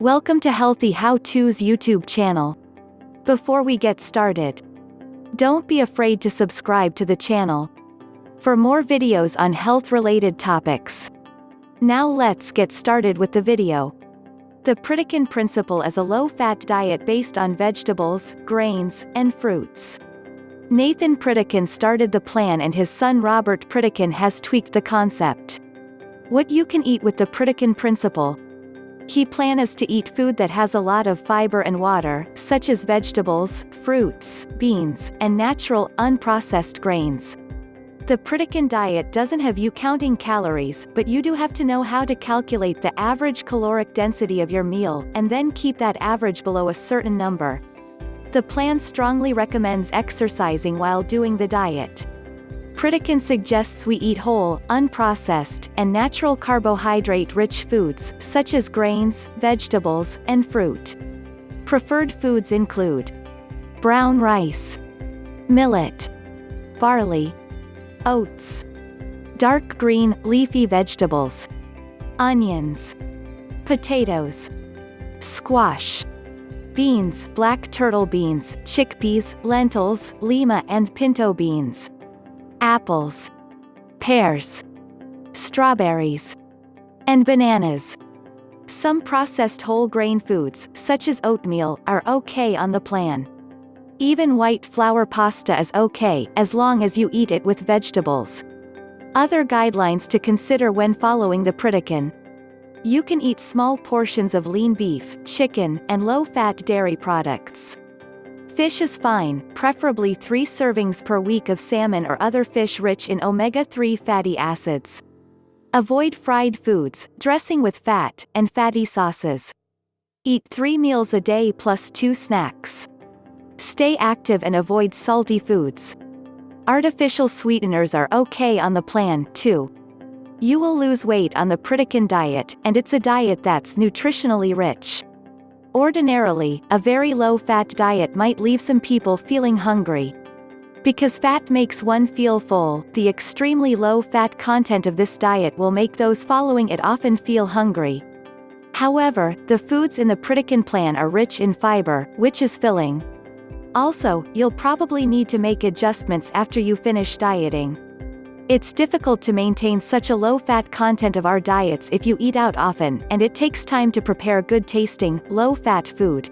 Welcome to Healthy How-To's YouTube channel. Before we get started, don't be afraid to subscribe to the channel for more videos on health-related topics. Now let's get started with the video. The Pritikin Principle is a low-fat diet based on vegetables, grains, and fruits. Nathan Pritikin started the plan and his son Robert Pritikin has tweaked the concept. What you can eat with the Pritikin Principle. Key plan is to eat food that has a lot of fiber and water, such as vegetables, fruits, beans, and natural, unprocessed grains. The Pritikin diet doesn't have you counting calories, but you do have to know how to calculate the average caloric density of your meal, and then keep that average below a certain number. The plan strongly recommends exercising while doing the diet. Pritikin suggests we eat whole, unprocessed, and natural carbohydrate-rich foods, such as grains, vegetables, and fruit. Preferred foods include brown rice, millet, barley, oats, dark green, leafy vegetables, onions, potatoes, squash, beans, black turtle beans, chickpeas, lentils, lima and pinto beans, apples, pears, strawberries, and bananas. Some processed whole grain foods, such as oatmeal, are okay on the plan. Even white flour pasta is okay, as long as you eat it with vegetables. Other guidelines to consider when following the Pritikin. You can eat small portions of lean beef, chicken, and low-fat dairy products. Fish is fine, preferably 3 servings per week of salmon or other fish rich in omega-3 fatty acids. Avoid fried foods, dressing with fat, and fatty sauces. Eat 3 meals a day plus 2 snacks. Stay active and avoid salty foods. Artificial sweeteners are okay on the plan, too. You will lose weight on the Pritikin diet, and it's a diet that's nutritionally rich. Ordinarily, a very low-fat diet might leave some people feeling hungry. Because fat makes one feel full, the extremely low-fat content of this diet will make those following it often feel hungry. However, the foods in the Pritikin plan are rich in fiber, which is filling. Also, you'll probably need to make adjustments after you finish dieting. It's difficult to maintain such a low-fat content of our diets if you eat out often, and it takes time to prepare good-tasting, low-fat food.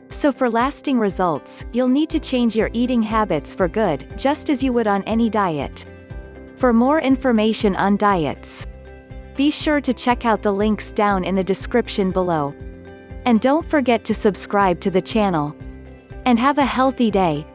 So for lasting results, you'll need to change your eating habits for good, just as you would on any diet. For more information on diets, be sure to check out the links down in the description below. And don't forget to subscribe to the channel. And have a healthy day.